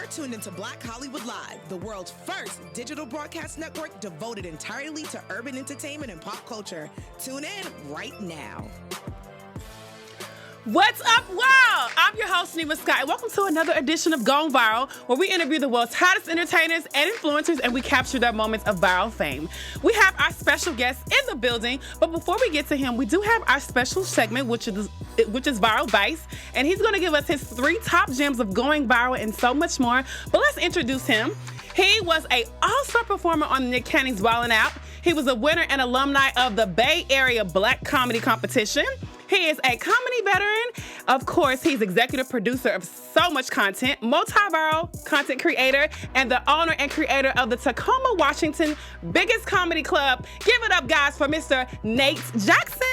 tuned into Black Hollywood Live, the world's first digital broadcast network devoted entirely to urban entertainment and pop culture. Tune in right now. What's up, world? I'm your host, Neema Skye. Welcome to another edition of Gone Viral, where we interview the world's hottest entertainers and influencers, and we capture their moments of viral fame. We have our special guest in the building, but before we get to him, we do have our special segment, which is Viral Vice, and he's going to give us his 3 top gems of going viral and so much more. But let's introduce him. He was an all-star performer on Nick Cannon's Wilin Out. He was a winner and alumni of the Bay Area Black Comedy Competition. He is a comedy veteran. Of course, he's executive producer of so much content, multi-viral content creator, and the owner and creator of the Tacoma, Washington biggest comedy club. Give it up, guys, for Mr. Nate Jackson.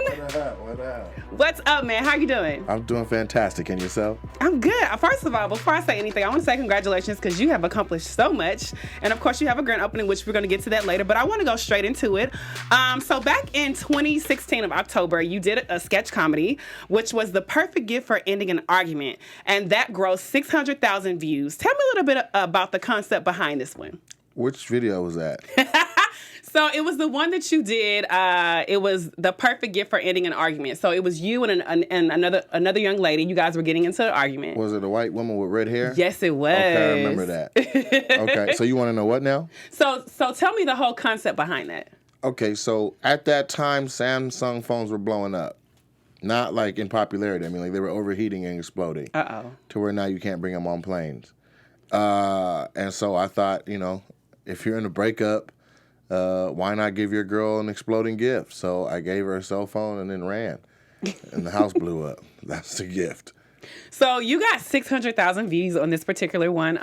What up? What's up, man? How you doing? I'm doing fantastic. And yourself? I'm good. First of all, before I say anything, I want to say congratulations because you have accomplished so much. And of course, you have a grand opening, which we're going to get to that later. But I want to go straight into it. So back in 2016 of October, you did a sketch comedy, which was the perfect gift for ending an argument. And that grossed 600,000 views. Tell me a little bit about the concept behind this one. Which video was that? So it was the one that you did. It was the perfect gift for ending an argument. So it was you and another young lady. You guys were getting into an argument. Was it a white woman with red hair? Yes, it was. Okay, I remember that. Okay, so you want to know what now? So tell me the whole concept behind that. Okay, so at that time, Samsung phones were blowing up. Not like in popularity. I mean, like they were overheating and exploding. Uh-oh. To where now you can't bring them on planes. And so I thought, if you're in a breakup, why not give your girl an exploding gift? So I gave her a cell phone and then ran. And the house blew up. That's the gift. So you got 600,000 views on this particular one.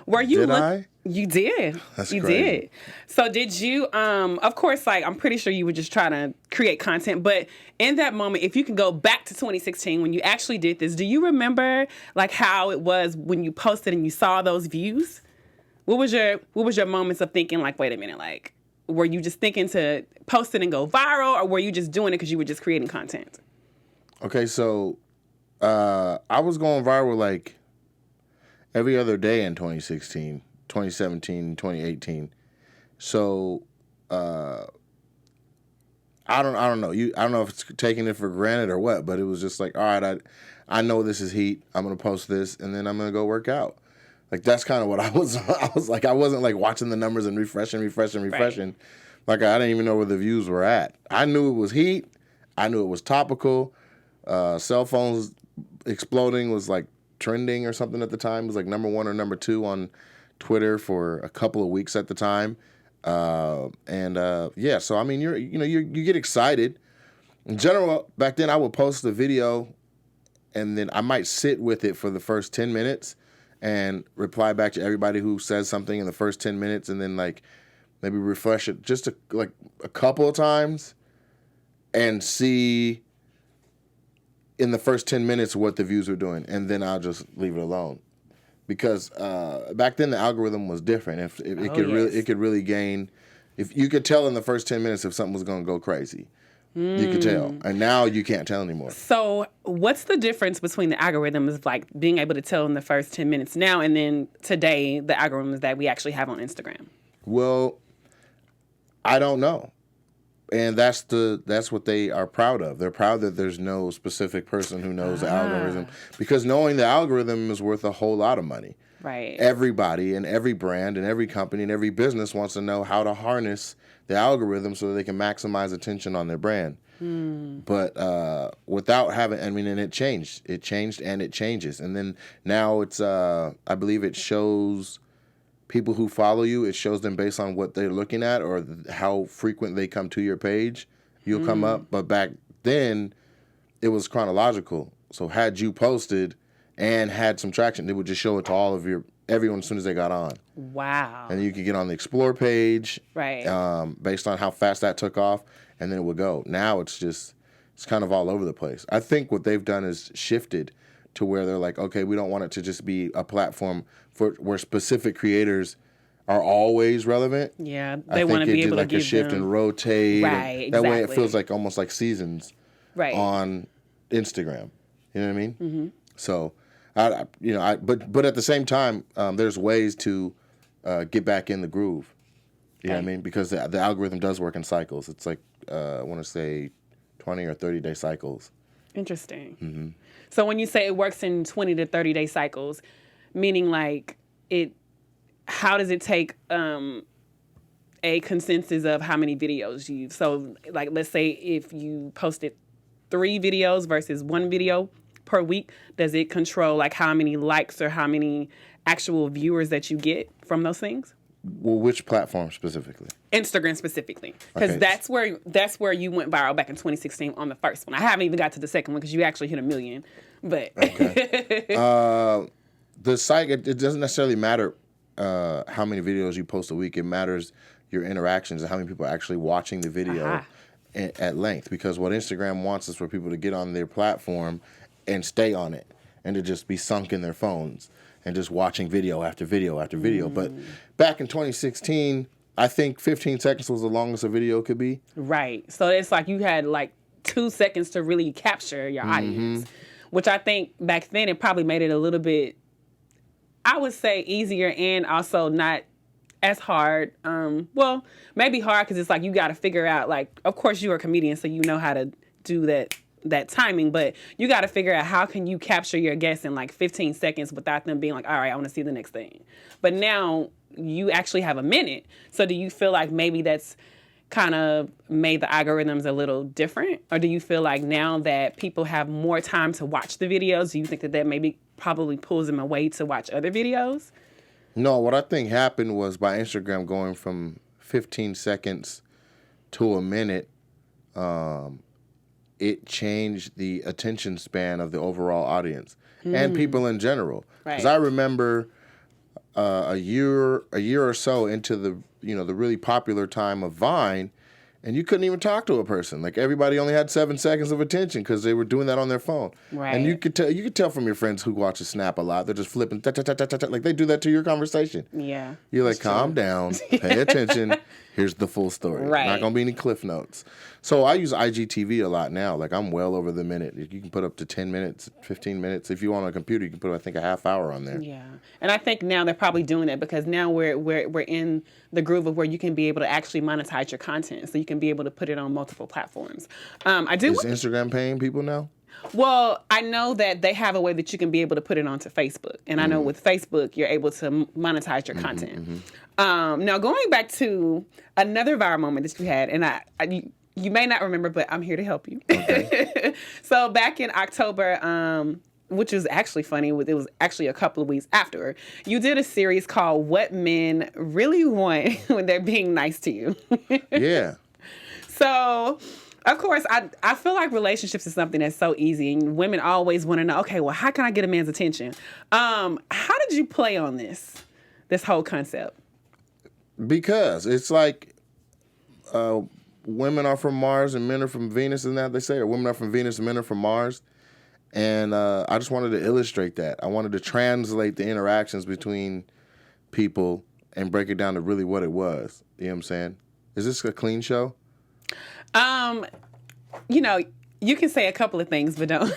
Were you? Did I? You did. That's you crazy. did. So did you? Of course, like I'm pretty sure you were just trying to create content. But in that moment, if you can go back to 2016 when you actually did this, do you remember like how it was when you posted and you saw those views? What was your moments of thinking like, wait a minute, like, were you just thinking to post it and go viral, or were you just doing it because you were just creating content? Okay, so I was going viral like every other day in 2016, 2017, 2018. So I don't know. I don't know if it's taking it for granted or what, but it was just like, all right, I know this is heat. I'm gonna post this, and then I'm gonna go work out. Like, that's kind of what I was. I was like, I wasn't like watching the numbers and refreshing. Right. Like, I didn't even know where the views were at. I knew it was heat. I knew it was topical. Cell phones exploding was like trending or something at the time. It was like number 1 or number 2 on Twitter for a couple of weeks at the time. Yeah, so I mean, you get excited. In general, back then I would post the video and then I might sit with it for the first 10 minutes and reply back to everybody who says something in the first 10 minutes and then like maybe refresh it just a couple of times and see in the first 10 minutes what the views were doing, and then I'll just leave it alone. Because back then the algorithm was different. It could really gain, if you could tell in the first 10 minutes if something was going to go crazy. You could tell. And now you can't tell anymore. So what's the difference between the algorithms of like being able to tell in the first 10 minutes now and then today the algorithms that we actually have on Instagram? Well, I don't know. And that's what they are proud of. They're proud that there's no specific person who knows the algorithm, because knowing the algorithm is worth a whole lot of money. Right. Everybody and every brand and every company and every business wants to know how to harness the algorithm so that they can maximize attention on their brand. But without having, and it changed. It changed and it changes. And then now it's, I believe it shows people who follow you, it shows them based on what they're looking at or how frequent they come to your page. You'll come up. But back then, it was chronological. So had you posted and had some traction, they would just show it to all of everyone as soon as they got on. Wow. And you could get on the Explore page, right? Based on how fast that took off, and then it would go. Now it's kind of all over the place. I think what they've done is shifted to where they're like, okay, we don't want it to just be a platform where specific creators are always relevant. Yeah, they want to be able to give a shift them... and rotate. Right, That way it feels like almost like seasons on Instagram. You know what I mean? Mm-hmm. So But at the same time, there's ways to get back in the groove. You know what I mean? Because the algorithm does work in cycles. It's like, I want to say 20 or 30-day cycles. Interesting. Mm-hmm. So when you say it works in 20 to 30-day cycles, meaning like how does it take a consensus of how many videos so like, let's say if you posted 3 videos versus 1 video per week, does it control like how many likes or how many actual viewers that you get from those things? Well, which platform specifically? Instagram specifically, because that's where you went viral back in 2016 on the first one. I haven't even got to the second one because you actually hit 1 million. But the site, it doesn't necessarily matter how many videos you post a week. It matters your interactions and how many people are actually watching the video at length. Because what Instagram wants is for people to get on their platform and stay on it and to just be sunk in their phones and just watching video after video after video. But back in 2016, I think 15 seconds was the longest a video could be. Right. So it's like you had like 2 seconds to really capture your audience, which I think back then it probably made it a little bit, I would say, easier and also not as hard. Well, maybe hard because it's like you got to figure out, like, of course you're a comedian, so you know how to do that timing, but you got to figure out how can you capture your guests in like 15 seconds without them being like, all right, I want to see the next thing. But now you actually have a minute. So do you feel like maybe that's kind of made the algorithms a little different? Or do you feel like now that people have more time to watch the videos, do you think that maybe probably pulls them away to watch other videos? No, what I think happened was by Instagram going from 15 seconds to a minute, it changed the attention span of the overall audience and people in general. Because I remember a year or so into the really popular time of Vine, and you couldn't even talk to a person. Like everybody only had 7 seconds of attention because they were doing that on their phone. Right. And you could tell from your friends who watch a Snap a lot, they're just flipping, like they do that to your conversation. Yeah. You're like, calm down, pay attention. Here's the full story. Right. Not gonna be any cliff notes. So I use IGTV a lot now. Like I'm well over the minute. You can put up to 10 minutes, 15 minutes. If you want on a computer, you can put, I think, a half hour on there. Yeah. And I think now they're probably doing it because now we're in the groove of where you can be able to actually monetize your content. So you can be able to put it on multiple platforms. Is Instagram paying people now? Well, I know that they have a way that you can be able to put it onto Facebook. And I know with Facebook, you're able to monetize your content. Now, going back to another viral moment that you had, and you may not remember, but I'm here to help you. Okay. So back in October, which was actually funny, it was actually a couple of weeks after, you did a series called What Men Really Want When They're Being Nice to You. Yeah. So, of course, I feel like relationships is something that's so easy, and women always want to know, okay, well, how can I get a man's attention? How did you play on this whole concept? Because it's like women are from Mars and men are from Venus, isn't that what they say? Or women are from Venus and men are from Mars. And I just wanted to illustrate that. I wanted to translate the interactions between people and break it down to really what it was. You know what I'm saying? Is this a clean show? You can say a couple of things, but don't,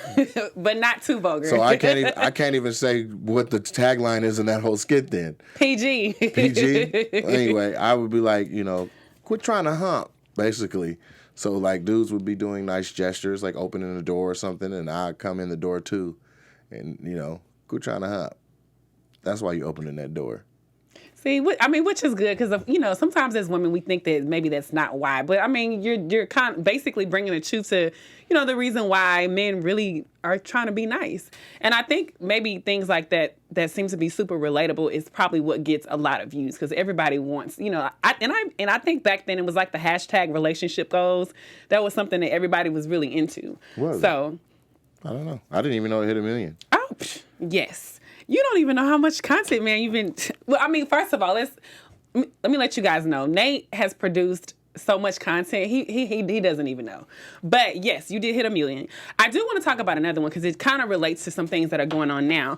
but not too vulgar. So I can't even say what the tagline is in that whole skit then. PG. PG? Anyway, I would be like, quit trying to hump, basically. So like dudes would be doing nice gestures, like opening the door or something, and I'd come in the door too. And, quit trying to hump. That's why you opening that door. See, which is good because sometimes as women we think that maybe that's not why, but I mean you're kind of basically bringing the truth to the reason why men really are trying to be nice, and I think maybe things like that seem to be super relatable is probably what gets a lot of views because everybody wants I think back then it was like the hashtag relationship goals. That was something that everybody was really into. Was so it? I don't know. I didn't even know it hit 1 million. Oh, yes. You don't even know how much content, man, you've been... Well, I mean, first of all, let me let you guys know. Nate has produced so much content. He doesn't even know. But yes, you did hit 1 million. I do want to talk about another one because it kind of relates to some things that are going on now.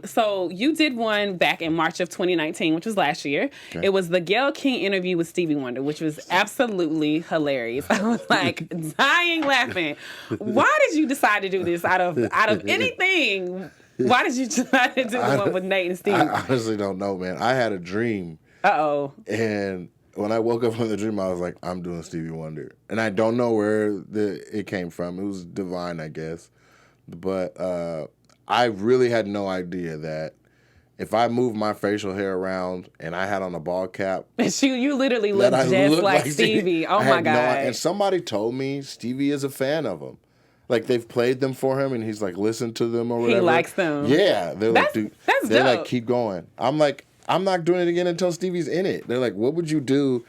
So you did one back in March of 2019, which was last year. Okay. It was the Gayle King interview with Stevie Wonder, which was absolutely hilarious. I was like dying laughing. Why did you decide to do this out of anything? Why did you try to do the one with Nate and Steve? I honestly don't know, man. I had a dream. Uh-oh. And when I woke up from the dream, I was like, I'm doing Stevie Wonder. And I don't know where it came from. It was divine, I guess. But I really had no idea that if I moved my facial hair around and I had on a ball cap. You literally look just like Stevie. Oh, my God. And somebody told me Stevie is a fan of him. Like, they've played them for him, and he's, like, listened to them or whatever. He likes them. Yeah. They're like, dude. They're dope. like, keep going. I'm like, I'm not doing it again until Stevie's in it. They're like, what would you do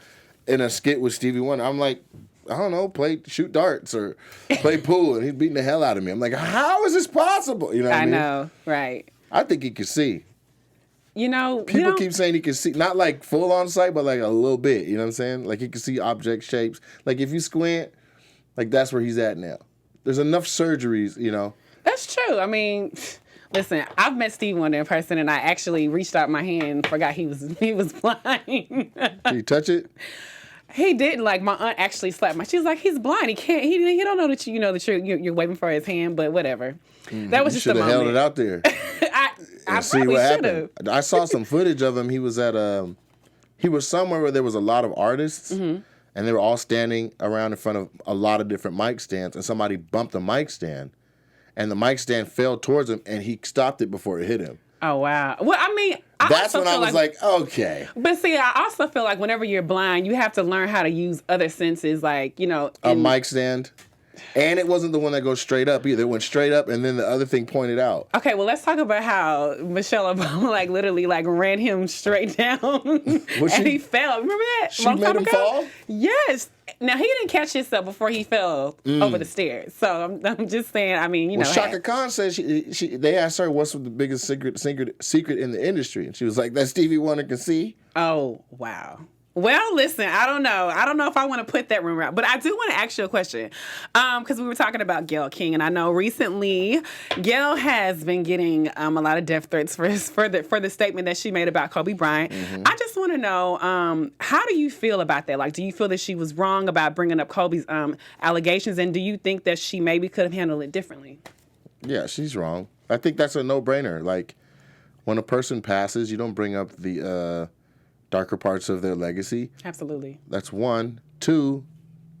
in a skit with Stevie Wonder? I'm like, I don't know, shoot darts or play pool, and he's beating the hell out of me. I'm like, how is this possible? You know what I mean? I know, right. I think he can see. You know, people keep saying he can see, not like full on sight, but like a little bit. You know what I'm saying? Like he can see object shapes. Like if you squint, like that's where he's at now. There's enough surgeries, you know. That's true. I mean, listen, I've met Stevie Wonder in person, and I actually reached out my hand and forgot he was blind. Did you touch it? He didn't. Like my aunt actually slapped my. She was like, "He's blind. He can't. He don't know that you're waving for his hand." But whatever. That was just a moment. You should have held it out there. I see what happened. I saw some footage of him. He was he was somewhere where there was a lot of artists, and they were all standing around in front of a lot of different mic stands, and somebody bumped the mic stand, and the mic stand fell towards him, and he stopped it before it hit him. Oh, wow. Well, I mean, that's when I was like, okay. But see, I also feel like whenever you're blind, you have to learn how to use other senses, like, you know. A mic stand. And it wasn't the one that goes straight up either. It went straight up, and then the other thing pointed out. Okay, well, let's talk about how Michelle Obama, literally, ran him straight down, he fell. Remember that? She made him fall? Yes. Now, he didn't catch himself before he fell over the stairs. So, I'm just saying, I mean, you know. Shaka Khan said, they asked her what's the biggest secret in the industry. And she was like, that Stevie Wonder can see. Oh, wow. Well, listen, I don't know. I don't know if I want to put that rumor out, but I do want to ask you a question. Because we were talking about Gayle King, and I know recently Gayle has been getting a lot of death threats for the statement that she made about Kobe Bryant. Mm-hmm. I just want to know, how do you feel about that? Like, do you feel that she was wrong about bringing up Kobe's allegations, and do you think that she maybe could have handled it differently? Yeah, she's wrong. I think that's a no-brainer. Like, when a person passes, you don't bring up the darker parts of their legacy. Absolutely. That's one. Two,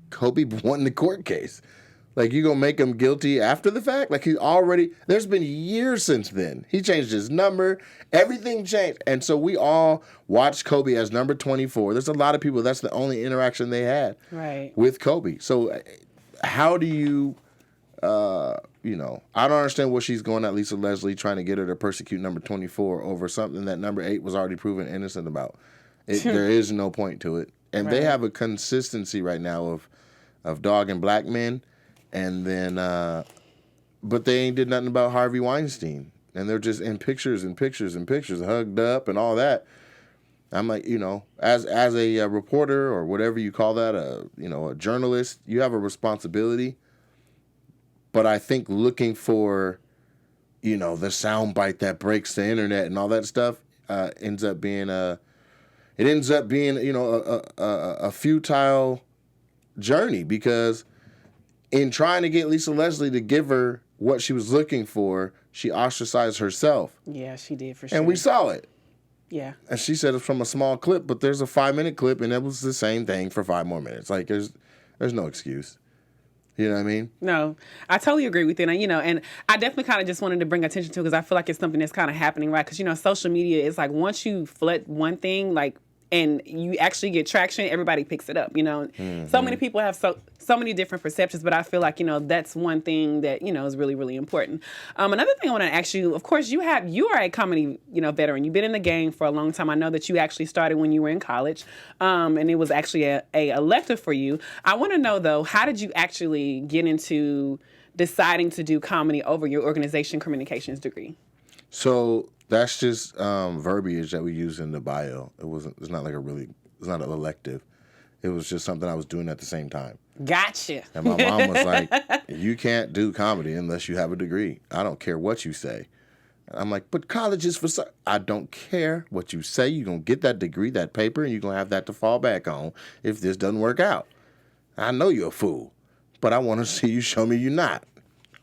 Kobe won the court case. Like, you gonna make him guilty after the fact? Like, there's been years since then. He changed his number. Everything changed. And so we all watched Kobe as number 24. There's a lot of people, that's the only interaction they had with Kobe. So how do you, I don't understand what she's going at Lisa Leslie trying to get her to persecute number 24 over something that number 8 was already proven innocent about. There is no point to it. And they have a consistency right now of dogging black men, and then, but they ain't did nothing about Harvey Weinstein. And they're just in pictures and pictures and pictures, hugged up and all that. I'm like, as a reporter or whatever you call that, a journalist, you have a responsibility. But I think looking for, the soundbite that breaks the internet and all that stuff ends up being a futile journey, because in trying to get Lisa Leslie to give her what she was looking for, she ostracized herself. Yeah, she did for sure. And we saw it. Yeah. And she said it's from a small clip, but there's a 5-minute clip, and it was the same thing for 5 more minutes. Like, there's no excuse. You know what I mean? No, I totally agree with you. And I definitely kind of just wanted to bring attention to it because I feel like it's something that's kind of happening, right? Because, social media is like, once you flood one thing, like, and you actually get traction, everybody picks it up, Mm-hmm. So many people have so many different perceptions, but I feel like, that's one thing that, is really, really important. Another thing I want to ask you, of course, you are a comedy, veteran. You've been in the game for a long time. I know that you actually started when you were in college, and it was actually a elective for you. I want to know, though, how did you actually get into deciding to do comedy over your organization communications degree? So that's just verbiage that we use in the bio. It's not an elective. It was just something I was doing at the same time. Gotcha. And my mom was like, you can't do comedy unless you have a degree. I don't care what you say. And I'm like, but college is for... I don't care what you say. You're going to get that degree, that paper, and you're going to have that to fall back on if this doesn't work out. I know you're a fool, but I want to see you show me you're not.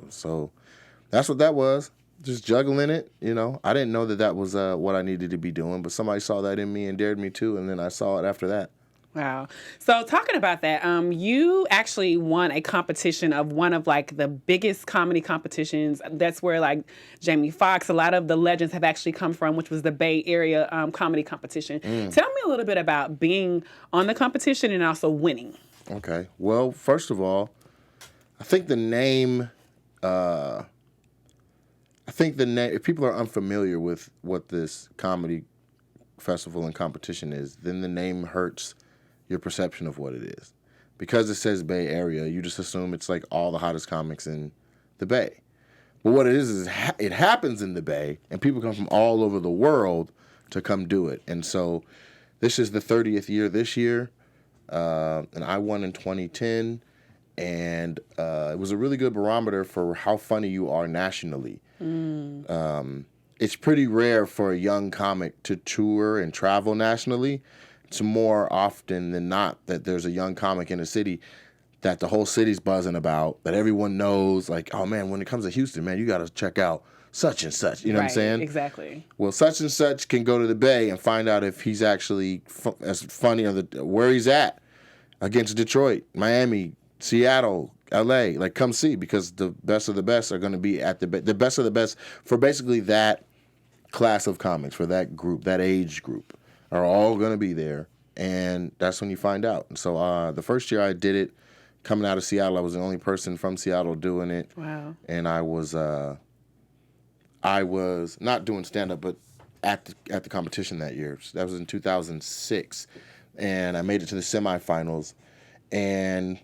So that's what that was. just juggling it, you know. I didn't know that was what I needed to be doing, but somebody saw that in me and dared me to, and then I saw it after that. Wow. So talking about that, you actually won a competition of one of like the biggest comedy competitions. That's where like Jamie Foxx, a lot of the legends have actually come from, which was the Bay Area comedy competition. Tell me a little bit about being on the competition and also winning. Okay. Well, first of all, I think the name, if people are unfamiliar with what this comedy festival and competition is, then the name hurts your perception of what it is. Because it says Bay Area, you just assume it's like all the hottest comics in the Bay. But what it is it happens in the Bay, and people come from all over the world to come do it. And so this is the 30th year this year, and I won in 2010, and it was a really good barometer for how funny you are nationally. It's pretty rare for a young comic to tour and travel nationally. It's more often than not that there's a young comic in a city that the whole city's buzzing about, that everyone knows, like, oh man, when it comes to Houston, man, you got to check out such and such. You know what I'm saying? Exactly. Well, such and such can go to the Bay and find out if he's actually as funny or where he's at against Detroit, Miami, Seattle, LA. Like, come see, because the best of the best are going to be at the best of the best for basically that class of comics, for that group, that age group, are all going to be there, and that's when you find out. And so the first year I did it, coming out of Seattle, I was the only person from Seattle doing it. Wow. And I was not doing stand-up, but at the competition that year. So that was in 2006, and I made it to the semifinals, and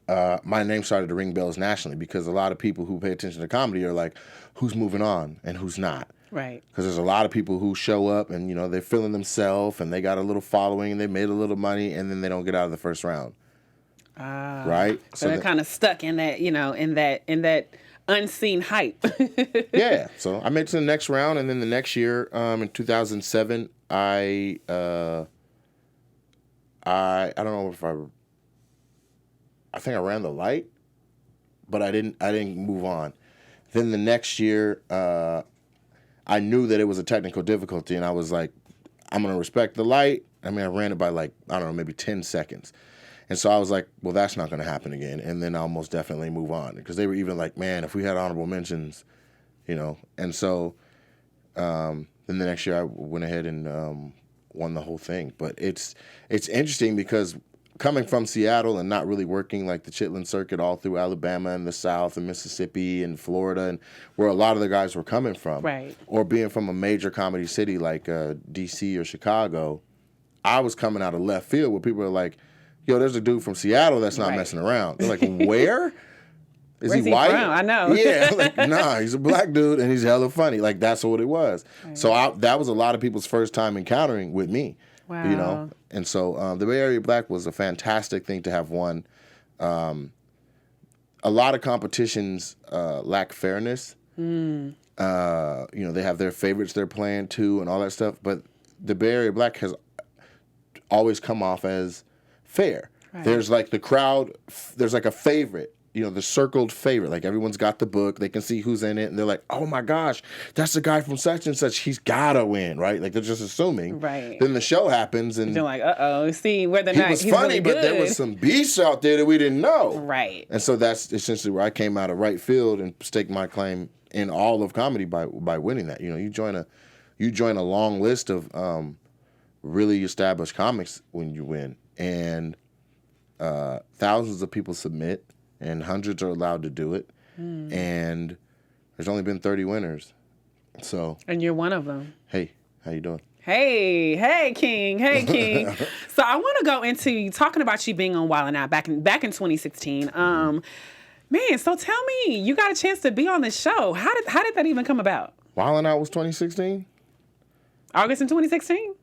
my name started to ring bells nationally, because a lot of people who pay attention to comedy are like, who's moving on and who's not. Right. Because there's a lot of people who show up and, you know, they're feeling themselves and they got a little following and they made a little money, and then they don't get out of the first round. Right? So they're kind of stuck in that, you know, in that unseen hype. Yeah. So I made it to the next round, and then the next year, in 2007, I don't know if I think I ran the light, but I didn't move on. Then the next year, I knew that it was a technical difficulty, and I was like, I'm going to respect the light. I mean, I ran it by like, I don't know, maybe 10 seconds. And so I was like, well, that's not going to happen again. And then I'll most definitely move on. Because they were even like, man, if we had honorable mentions, you know. And so then the next year I went ahead and won the whole thing. But it's interesting because coming from Seattle and not really working like the Chitlin circuit all through Alabama and the South and Mississippi and Florida, and where a lot of the guys were coming from, right, or being from a major comedy city like D.C. or Chicago, I was coming out of left field where people are like, yo, there's a dude from Seattle that's not messing around. They're like, where? Is he white? From? I know. Yeah, like, nah, he's a black dude and he's hella funny. Like, that's what it was. Right. So that was a lot of people's first time encountering with me. Wow. You know? And so the Bay Area Black was a fantastic thing to have won. A lot of competitions lack fairness. You know, they have their favorites they're playing too and all that stuff. But the Bay Area Black has always come off as fair. Right. There's like the crowd, there's like a favorite. You know, the circled favorite. Like, everyone's got the book. They can see who's in it. And they're like, oh, my gosh, that's the guy from such and such. He's got to win, right? Like, they're just assuming. Right. Then the show happens. And you're like, uh-oh, see, whether or not he's funny, really good. But there was some beasts out there that we didn't know. Right. And so that's essentially where I came out of right field and staked my claim in all of comedy by winning that. You know, you join a long list of really established comics when you win. And thousands of people submit. And hundreds are allowed to do it. And there's only been 30 winners. So. And you're one of them. Hey, how you doing? Hey, King. So I want to go into talking about you being on Wilin Out back in 2016. Man, so tell me, you got a chance to be on this show. How did that even come about? Wilin Out was 2016? August in 2016?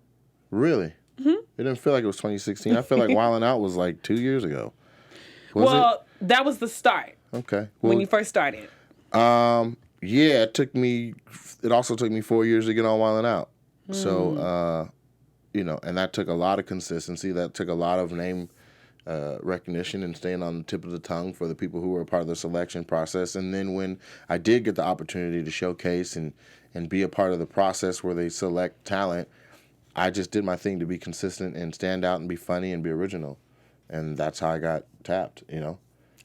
Really? Mm-hmm. It didn't feel like it was 2016. I feel like Wilin Out was like 2 years ago. That was the start. Okay. When you first started. Yeah, it also took me 4 years to get on Wilin Out. So, you know, and that took a lot of consistency. That took a lot of name recognition and staying on the tip of the tongue for the people who were a part of the selection process. And then when I did get the opportunity to showcase and be a part of the process where they select talent, I just did my thing to be consistent and stand out and be funny and be original. And that's how I got tapped, you know.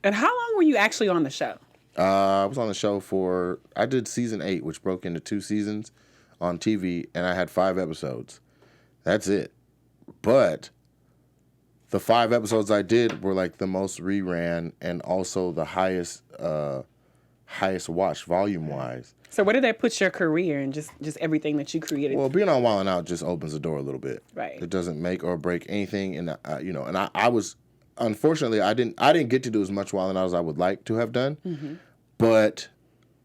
And how long were you actually on the show? I was on the show I did season 8, which broke into 2 seasons on TV, and I had 5 episodes. That's it. But the 5 episodes I did were like the most reran and also the highest watched volume-wise. So where did that put your career and just everything that you created? Well, being on Wilin Out just opens the door a little bit. Right. It doesn't make or break anything, and I was, unfortunately, I didn't get to do as much Wilin Out as I would like to have done, but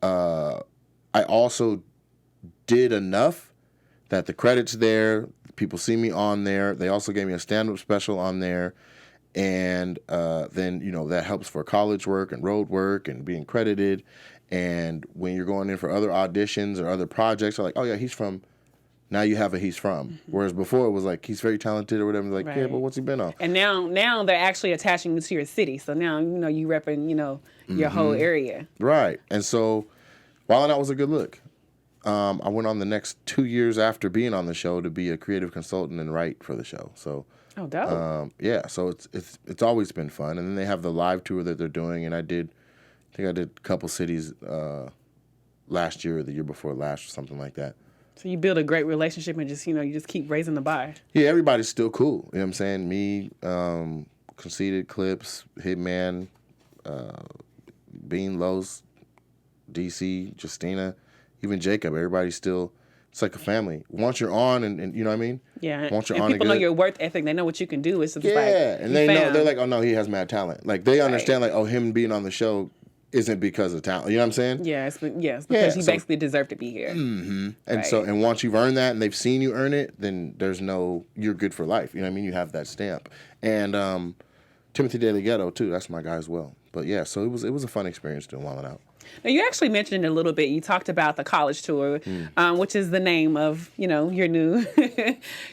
I also did enough that the credits there, people see me on there. They also gave me a stand-up special on there, and then that helps for college work and road work and being credited. And when you're going in for other auditions or other projects, they're like, oh yeah, he's from. Now you have a he's from. Whereas before it was like he's very talented or whatever. Like, yeah, but what's he been on? And now they're actually attaching you to your city. So now you repping your whole area. Right. And so Wilin Out was a good look. I went on the next 2 years after being on the show to be a creative consultant and write for the show. So oh, dope. Yeah. So it's always been fun. And then they have the live tour that they're doing, and I think I did a couple cities last year or the year before last or something like that. So you build a great relationship and just, you just keep raising the bar. Yeah, everybody's still cool. You know what I'm saying? Me, Conceited, Clips, Hitman, Bean, Los, DC, Justina, even Jacob. Everybody's still, it's like a family. Once you're on and you know what I mean? Yeah. Once you're and on people know your work ethic. They know what you can do. It's just and they know, they're like, oh no, he has mad talent. Like they understand like, oh, him being on the show isn't because of talent. You know what I'm saying? Yeah, it's because you basically deserve to be here. Mm-hmm. And once you've earned that and they've seen you earn it, then you're good for life. You know what I mean? You have that stamp. And Timothy DeLeghetto too. That's my guy as well. But yeah, so it was a fun experience doing Wilin Out. Now you actually mentioned it a little bit. You talked about the college tour, which is the name of your new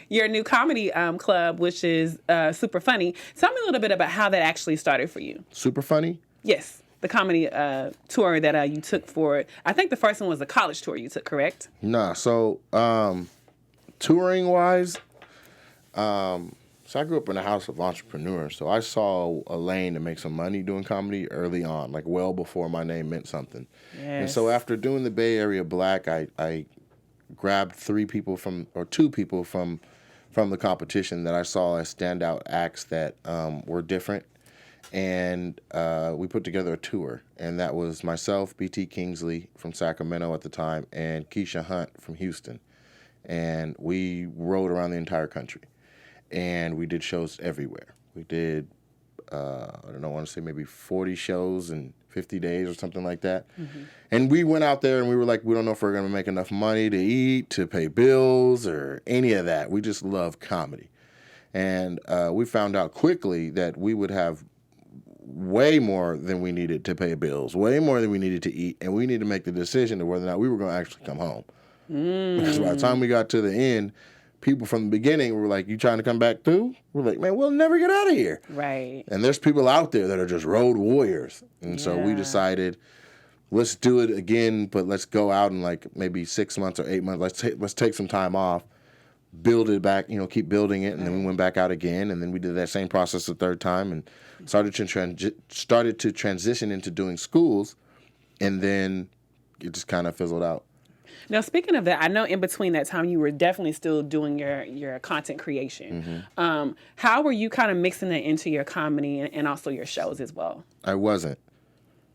your new comedy club, which is Super Funny. Tell me a little bit about how that actually started for you. Super Funny? Yes. The comedy tour that you took for it. I think the first one was the college tour you took, correct? Nah. So, touring wise, so I grew up in a house of entrepreneurs. So I saw a lane to make some money doing comedy early on, like well before my name meant something. Yes. And so after doing the Bay Area Black, I grabbed 2 people from the competition that I saw as standout acts that were different. And we put together a tour, and that was myself, B.T. Kingsley from Sacramento at the time, and Keisha Hunt from Houston. And we rode around the entire country, and we did shows everywhere. We did, I want to say maybe 40 shows in 50 days or something like that. Mm-hmm. And we went out there, and we were like, we don't know if we're going to make enough money to eat, to pay bills, or any of that. We just love comedy. And we found out quickly that we would have way more than we needed to pay bills, way more than we needed to eat, and we needed to make the decision of whether or not we were going to actually come home. Because by the time we got to the end, people from the beginning were like, you trying to come back too? We're like, man, we'll never get out of here. Right. And there's people out there that are just road warriors. And so we decided, let's do it again, but let's go out in like maybe 6 months or 8 months. Let's take some time off, build it back, keep building it, and then we went back out again, and then we did that same process the third time, and started to transition into doing schools, and then it just kind of fizzled out. Now, speaking of that, I know in between that time you were definitely still doing your content creation. Mm-hmm. How were you kind of mixing that into your comedy and also your shows as well? I wasn't.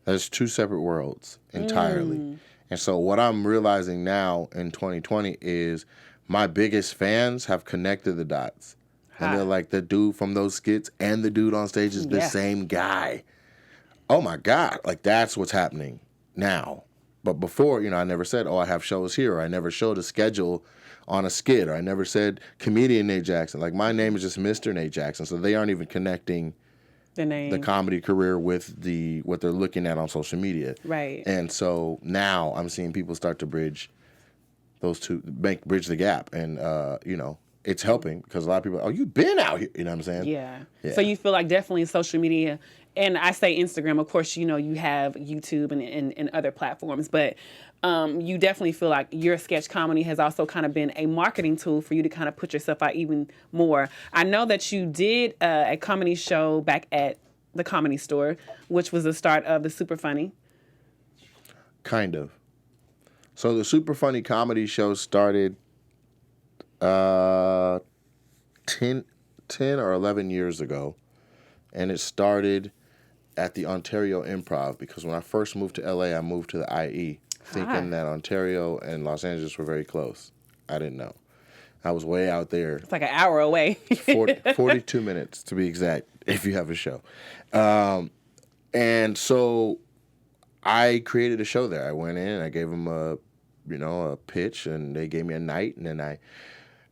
There's 2 separate worlds entirely. And so what I'm realizing now in 2020 is my biggest fans have connected the dots. And they're like, the dude from those skits and the dude on stage is the same guy. Oh, my God. Like, that's what's happening now. But before, I never said, oh, I have shows here. Or I never showed a schedule on a skit. Or I never said comedian Nate Jackson. Like, my name is just Mr. Nate Jackson. So they aren't even connecting the comedy career with what they're looking at on social media. Right. And so now I'm seeing people start to bridge those two, bridge the gap. And, it's helping because a lot of people, oh, you've been out here. You know what I'm saying? Yeah. Yeah. So you feel like definitely social media, and I say Instagram, of course, you have YouTube and other platforms, but you definitely feel like your sketch comedy has also kind of been a marketing tool for you to kind of put yourself out even more. I know that you did a comedy show back at the Comedy Store, which was the start of the Super Funny. Kind of. So the Super Funny comedy show started 10 or 11 years ago, and it started at the Ontario Improv because when I first moved to LA, I moved to the IE thinking that Ontario and Los Angeles were very close. I didn't know. I was way out there. It's like an hour away. 42 minutes to be exact if you have a show. And so I created a show there. I went in and I gave them a pitch, and they gave me a night, and then I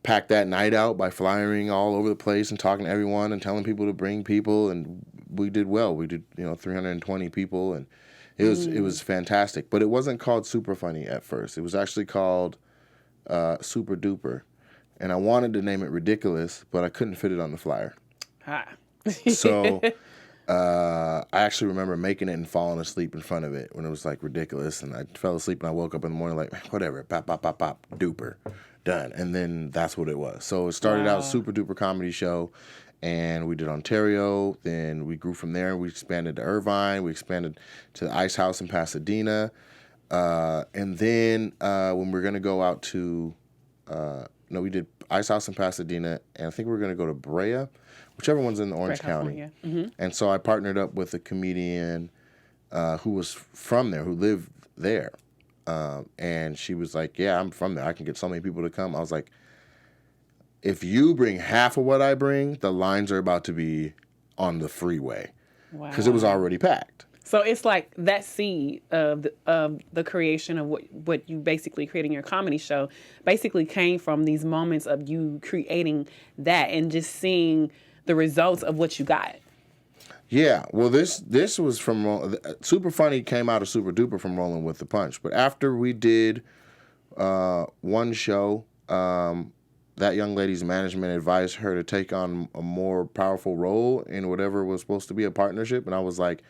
packed that night out by flyering all over the place and talking to everyone and telling people to bring people, and we did well. We did 320 people, and it was fantastic. But it wasn't called Super Funny at first. It was actually called Super Duper, and I wanted to name it Ridiculous, but I couldn't fit it on the flyer. So I actually remember making it and falling asleep in front of it when it was like ridiculous, and I fell asleep and I woke up in the morning like, whatever, pop, pop, pop, pop, duper, done. And then that's what it was. So it started out Super Duper Comedy Show, and we did Ontario, then we grew from there, we expanded to Irvine, we expanded to the Ice House in Pasadena, and then when we were going to go out to, we did Ice House in Pasadena, and I think we were going to go to Brea, whichever one's in the Orange County. Mm-hmm. And so I partnered up with a comedian who was from there, who lived there. And she was like, yeah, I'm from there. I can get so many people to come. I was like, if you bring half of what I bring, the lines are about to be on the freeway. Wow. Because it was already packed. So it's like that seed of the creation of what you basically creating your comedy show basically came from these moments of you creating that and just seeing the results of what you got. Yeah, well, this was from Super Funny came out of Super Duper from Rolling with the Punch. But after we did one show, that young lady's management advised her to take on a more powerful role in whatever was supposed to be a partnership, and I was like,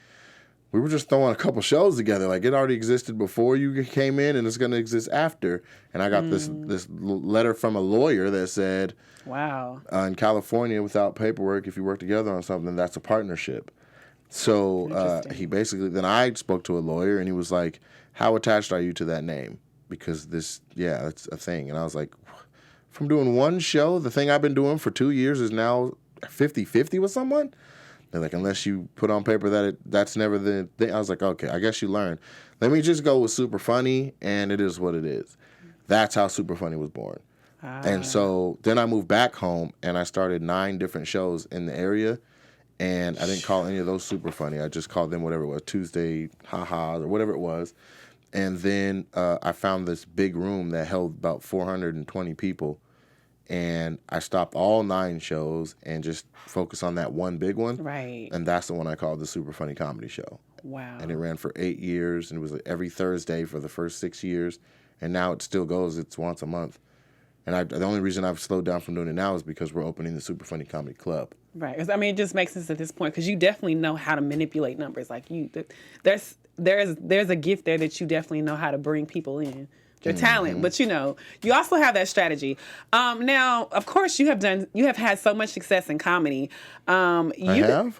we were just throwing a couple shows together. Like, it already existed before you came in, and it's going to exist after. And I got this letter from a lawyer that said, wow, in California, without paperwork, if you work together on something, that's a partnership. So then I spoke to a lawyer, and he was like, how attached are you to that name? Because that's a thing. And I was like, from doing one show, the thing I've been doing for 2 years is now 50-50 with someone? They're like, unless you put on paper that that's never the thing. I was like, okay, I guess you learned. Let me just go with Super Funny, and it is what it is. That's how Super Funny was born. And so then I moved back home, and I started 9 different shows in the area, and I didn't call any of those Super Funny. I just called them whatever it was, Tuesday ha-has or whatever it was. And then I found this big room that held about 420 people, and I stopped all 9 shows and just focused on that one big one. Right. And that's the one I called the Super Funny Comedy Show. Wow. And it ran for 8 years, and it was every Thursday for the first 6 years. And now it still goes. It's once a month. And the only reason I've slowed down from doing it now is because we're opening the Super Funny Comedy Club. Right. I mean, it just makes sense at this point because you definitely know how to manipulate numbers. Like there's a gift there that you definitely know how to bring people in. Your talent, but you also have that strategy. Now, of course, you have had so much success in comedy. I have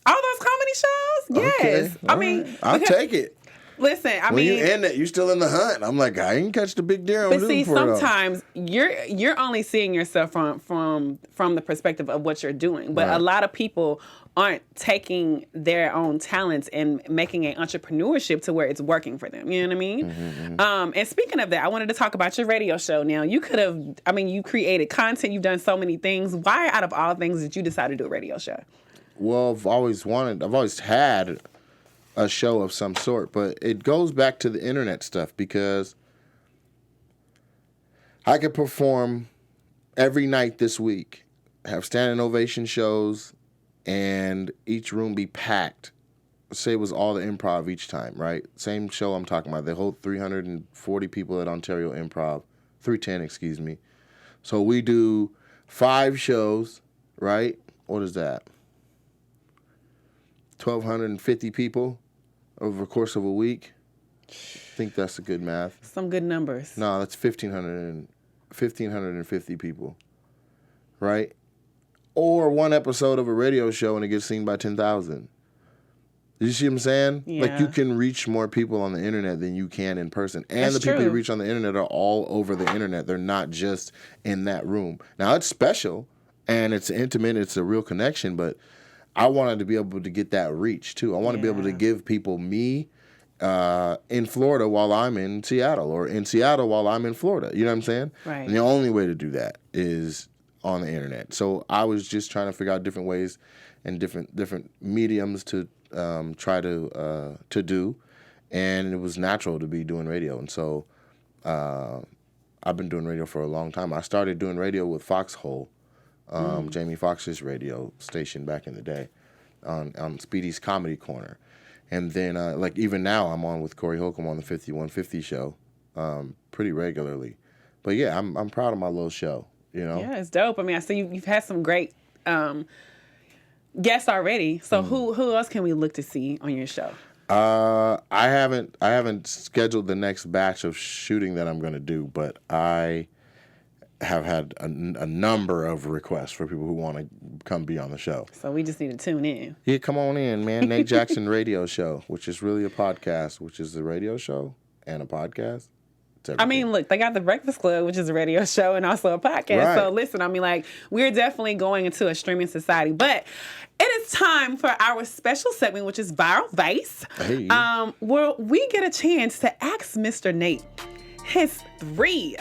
all those comedy shows. Yes, okay. I mean, I'll take it. Listen, when you end it, you're still in the hunt. I'm like, I didn't catch the big deer. But see, sometimes you're only seeing yourself from the perspective of what you're doing. But a lot of people aren't taking their own talents and making an entrepreneurship to where it's working for them. You know what I mean? Mm-hmm. And speaking of that, I wanted to talk about your radio show. Now, you created content. You've done so many things. Why, out of all things, did you decide to do a radio show? Well, I've always had a show of some sort, but it goes back to the internet stuff because I could perform every night this week, have standing ovation shows, and each room be packed. Say it was all the improv each time, right? Same show I'm talking about. They hold 340 people at Ontario Improv, 310, excuse me. So we do 5 shows, right? What is that? 1,250 people over the course of a week. I think that's a good math. Some good numbers. No, that's 1,550 people, right? Or one episode of a radio show and it gets seen by 10,000. You see what I'm saying? Yeah. Like, you can reach more people on the internet than you can in person. And That's the people true. you reach on the internet are all over the internet. They're not just in that room. Now, it's special and it's intimate. It's a real connection, but I wanted to be able to get that reach, too. I want to be able to give people me in Florida while I'm in Seattle, or in Seattle while I'm in Florida. You know what I'm saying? Right. And the only way to do that is on the internet. So I was just trying to figure out different ways and different mediums to try to do, and it was natural to be doing radio. And so I've been doing radio for a long time. I started doing radio with Foxhole, Jamie Foxx's radio station back in the day, on Speedy's Comedy Corner. And then, like, even now, I'm on with Corey Holcomb on the 5150 show pretty regularly. But yeah, I'm proud of my little show. You know? Yeah, it's dope. I mean, I see you've had some great guests already. So who else can we look to see on your show? I haven't scheduled the next batch of shooting that I'm going to do, but I have had a number of requests for people who want to come be on the show. So we just need to tune in. Yeah, come on in, man. Nate Jackson Radio Show, which is really a podcast, which is a radio show and a podcast. I mean, look, they got The Breakfast Club, which is a radio show and also a podcast. Right. So listen, I mean, like, we're definitely going into a streaming society. But it is time for our special segment, which is Viral Vice, Hey. where we get a chance to ask Mr. Nate his 3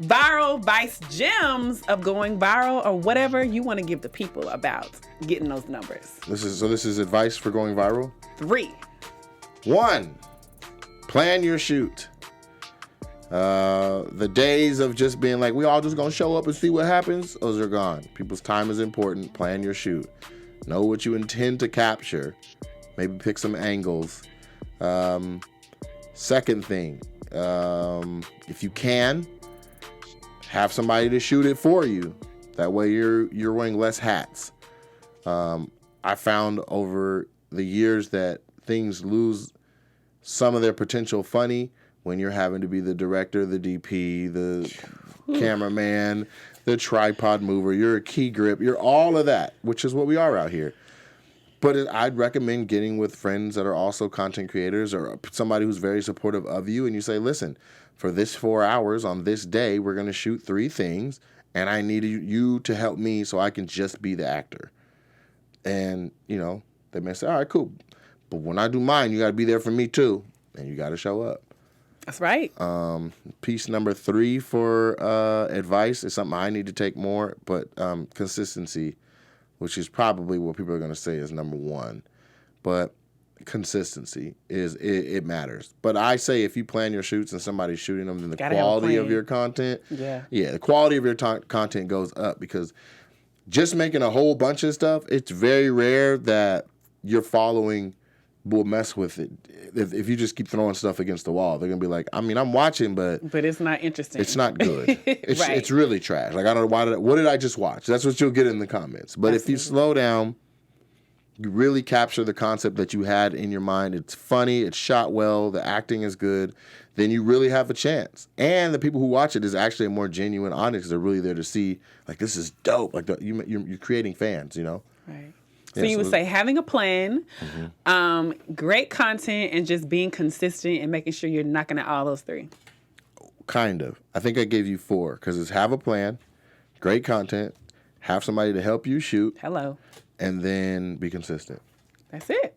viral vice gems of going viral, or whatever you want to give the people about getting those numbers. This is advice for going viral? 3. 1, plan your shoot. The days of just being like, we all just gonna show up and see what happens, those are gone. People's time is important. Plan your shoot. Know what you intend to capture. Maybe pick some angles. Second thing, if you can, have somebody to shoot it for you. That way you're wearing less hats. I found over the years that things lose some of their potential funny when you're having to be the director, the DP, the cameraman, the tripod mover. You're a key grip. You're all of that, which is what we are out here. But I'd recommend getting with friends that are also content creators, or somebody who's very supportive of you, and you say, listen, for this 4 hours on this day, we're going to shoot 3 things, and I need you to help me so I can just be the actor. And, you know, they may say, all right, cool. But when I do mine, you got to be there for me too, and you got to show up. That's right. Piece number 3 for advice is something I need to take more, but consistency, which is probably what people are going to say is number 1. But consistency it matters. But I say if you plan your shoots and somebody's shooting them, then the quality of your content, the quality of your content goes up, because just making a whole bunch of stuff, it's very rare that your following will mess with it. If you just keep throwing stuff against the wall, they're gonna be like, I mean, I'm watching, but it's not interesting. It's not good. It's Right. It's really trash. Like, I don't know what did I just watch? That's what you'll get in the comments. But If you slow down, you really capture the concept that you had in your mind. It's funny. It's shot well. The acting is good. Then you really have a chance. And the people who watch it is actually a more genuine audience. They're really there to see, like, this is dope. Like, you're creating fans, you know? Right. So you would say having a plan, great content, and just being consistent and making sure you're knocking out all those 3. Kind of. I think I gave you 4, because it's have a plan, great content, have somebody to help you shoot. Hello. And then be consistent. That's it.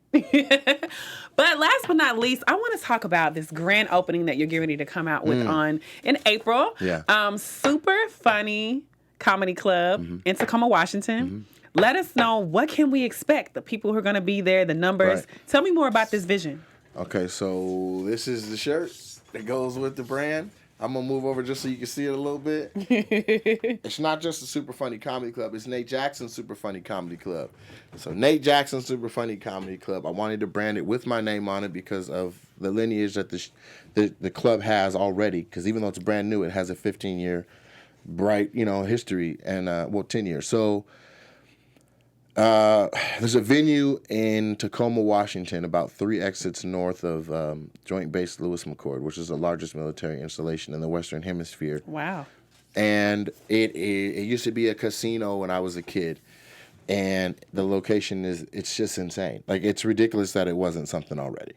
But last but not least, I want to talk about this grand opening that you're getting ready to come out with in April. Yeah. Super Funny Comedy Club in Tacoma, Washington. Let us know, what can we expect? The people who are going to be there, the numbers. Right. Tell me more about this vision. Okay, so this is the shirt that goes with the brand. I'm going to move over just so you can see it a little bit. It's not just a Super Funny Comedy Club. It's Nate Jackson Super Funny Comedy Club. So Nate Jackson Super Funny Comedy Club. I wanted to brand it with my name on it because of the lineage that the club has already. Because even though it's brand new, it has a 15-year bright, history and 10 years. So there's a venue in Tacoma, Washington, about 3 exits north of Joint Base Lewis McChord, which is the largest military installation in the Western Hemisphere. Wow. And it used to be a casino when I was a kid. And the location it's just insane. Like, it's ridiculous that it wasn't something already.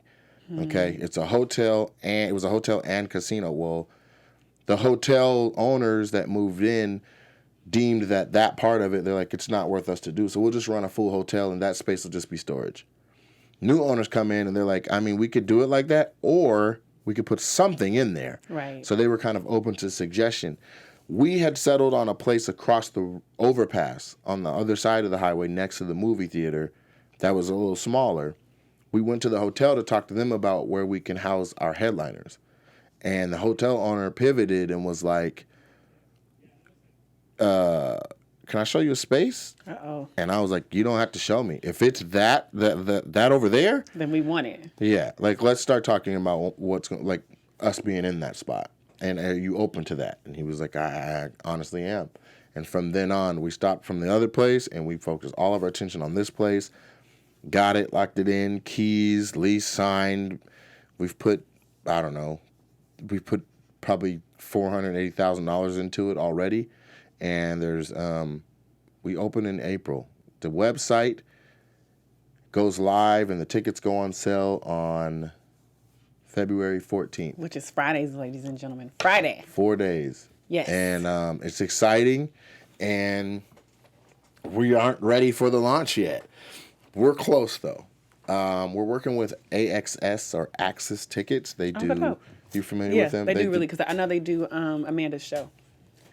Okay? It's a hotel, and it was a hotel and casino. Well, the hotel owners that moved in deemed that part of it, they're like, it's not worth us to do. So we'll just run a full hotel, and that space will just be storage. New owners come in, and they're like, I mean, we could do it like that, or we could put something in there. Right. So they were kind of open to suggestion. We had settled on a place across the overpass on the other side of the highway next to the movie theater that was a little smaller. We went to the hotel to talk to them about where we can house our headliners. And the hotel owner pivoted and was like, can I show you a space? Uh-oh. And I was like, you don't have to show me. If it's that over there, then we want it. Yeah. Like, let's start talking about like us being in that spot. And are you open to that? And he was like, I honestly am. And from then on, we stopped from the other place and we focused all of our attention on this place. Got it, locked it in, keys, lease signed. We've put probably $480,000 into it already. And there's, we open in April. The website goes live and the tickets go on sale on February 14th. Which is Fridays, ladies and gentlemen. Friday. 4 days. Yes. And it's exciting, and we aren't ready for the launch yet. We're close, though. We're working with AXS or Axis Tickets. They do. You familiar with them? Yeah, they do really, because I know they do Amanda's show.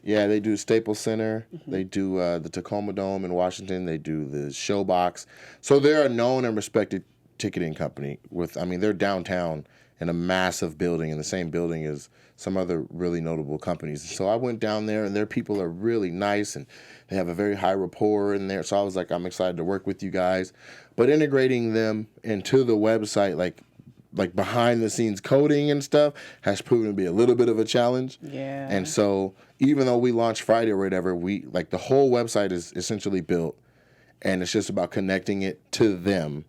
Yeah, they do Staples Center. Mm-hmm. They do the Tacoma Dome in Washington. They do the Showbox. So they're a known and respected ticketing company. They're downtown in a massive building, in the same building as some other really notable companies. So I went down there, and their people are really nice, and they have a very high rapport in there. So I was like, I'm excited to work with you guys. But integrating them into the website, like behind-the-scenes coding and stuff, has proven to be a little bit of a challenge. Yeah. And so even though we launched Friday or whatever, the whole website is essentially built, and it's just about connecting it to them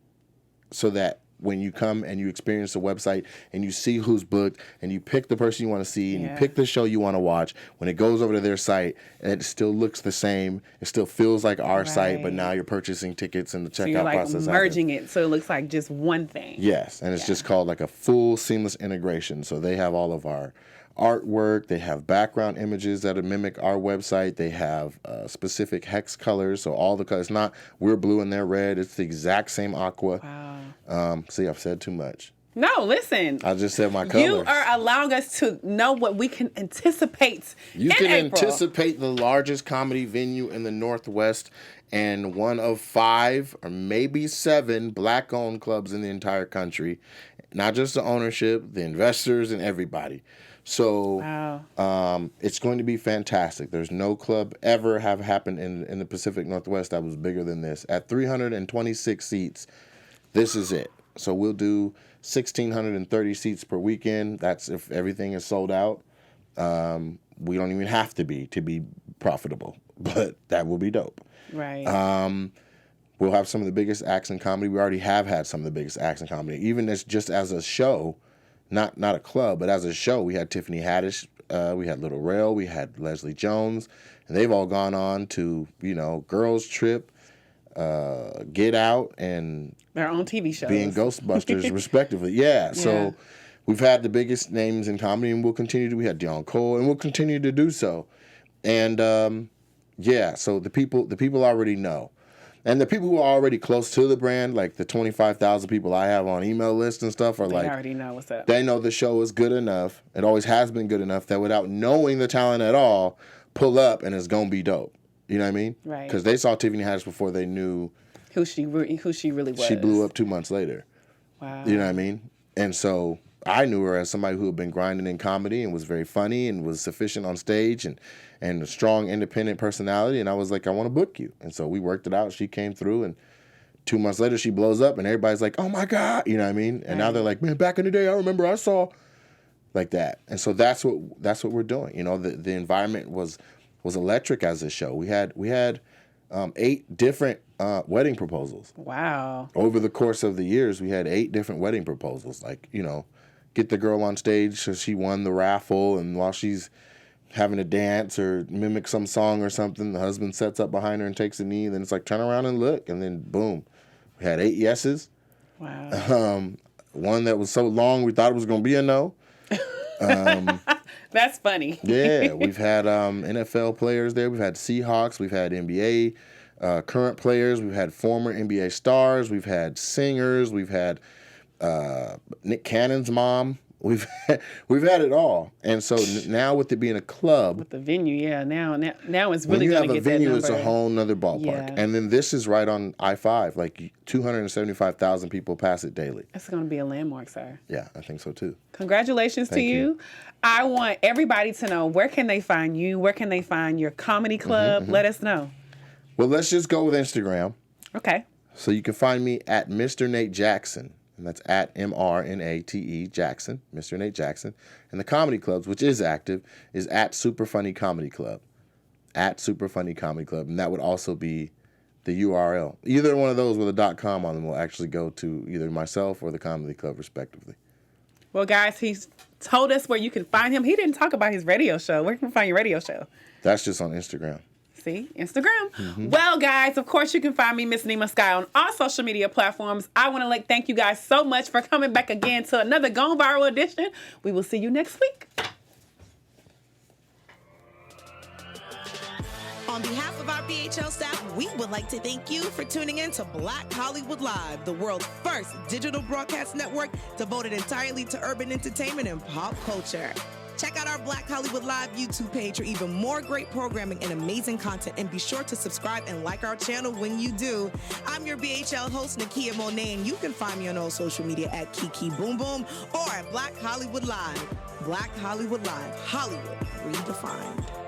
so that when you come and you experience the website and you see who's booked and you pick the person you want to see and you pick the show you want to watch, when it goes over to their site, and it still looks the same, it still feels like our site, but now you're purchasing tickets and the checkout process. So you're merging it so it looks like just one thing. Yes, and it's just called like a full seamless integration. So they have all of our artwork, they have background images that mimic our website, they have specific hex colors, so all the colors, not we're blue and they're red, it's the exact same aqua. Wow. See, I've said too much. No, listen. I just said my colors. You are allowing us to know what we can anticipate. You can anticipate the largest comedy venue in the Northwest and one of 5 or maybe 7 Black-owned clubs in the entire country. Not just the ownership, the investors, and everybody. So it's going to be fantastic. There's no club ever have happened in the Pacific Northwest that was bigger than this. At 326 seats, this is it. So we'll do 1,630 seats per weekend. That's if everything is sold out. We don't even have to be profitable, but that will be dope. Right. We'll have some of the biggest acts in comedy. We already have had some of the biggest acts in comedy. Even just as a show, not a club, but as a show, we had Tiffany Haddish, we had Little Rail, we had Leslie Jones, and they've all gone on to, Girls Trip, Get Out, and their own TV shows, being Ghostbusters, respectively. Yeah. So we've had the biggest names in comedy, and we'll continue to. We had Dion Cole, and we'll continue to do so. And so the people already know. And the people who are already close to the brand, like the 25,000 people I have on email lists and stuff, they already know what's up. They know the show is good enough. It always has been good enough that without knowing the talent at all, pull up and it's gonna be dope. You know what I mean? Right. Because they saw Tiffany Haddish before they knew who she really was. She blew up 2 months later. Wow. You know what I mean? And so I knew her as somebody who had been grinding in comedy and was very funny and was sufficient on stage and a strong independent personality. And I was like, I want to book you. And so we worked it out. She came through, and 2 months later she blows up and everybody's like, oh my God. You know what I mean? And now they're like, man, back in the day, I remember I saw like that. And so that's what we're doing. The environment was was electric as a show. We had 8 different wedding proposals. Wow. Over the course of the years, we had 8 different wedding proposals. Like, get the girl on stage so she won the raffle, and while she's having to dance or mimic some song or something, the husband sets up behind her and takes a knee, and then it's like, turn around and look, and then boom. We had 8 yeses. Wow. One that was so long we thought it was going to be a no. That's funny. Yeah, we've had NFL players there. We've had Seahawks. We've had NBA current players. We've had former NBA stars. We've had singers. We've had Nick Cannon's mom. We've had it all. And so now with it being a club. With the venue, yeah. Now it's When really you going have to a get venue, that it's number. a whole nother ballpark. Yeah. And then this is right on I-5. Like 275,000 people pass it daily. It's going to be a landmark, sir. Yeah, I think so too. Congratulations to Thank you. you. I want everybody to know, where can they find you? Where can they find your comedy club? Let us know. Well, let's just go with Instagram. Okay. So you can find me at Mr. Nate Jackson. And that's at MRNATE Jackson, Mr. Nate Jackson. And the comedy clubs, which is active, is at Super Funny Comedy Club. At Super Funny Comedy Club. And that would also be the URL. Either one of those with a .com on them will actually go to either myself or the comedy club, respectively. Well, guys, he's told us where you can find him. He didn't talk about his radio show. Where can we find your radio show? That's just on Instagram. See, Instagram. Well, guys, of course, you can find me, Miss Neema Skye, on all social media platforms. I want to thank you guys so much for coming back again to another Gone Viral edition. We will see you next week. On behalf of our BHL staff, we would like to thank you for tuning in to Black Hollywood Live, the world's first digital broadcast network devoted entirely to urban entertainment and pop culture. Check out our Black Hollywood Live YouTube page for even more great programming and amazing content. And be sure to subscribe and like our channel when you do. I'm your BHL host, Nakia Monet, and you can find me on all social media at Kiki Boom Boom or at Black Hollywood Live. Black Hollywood Live. Hollywood redefined.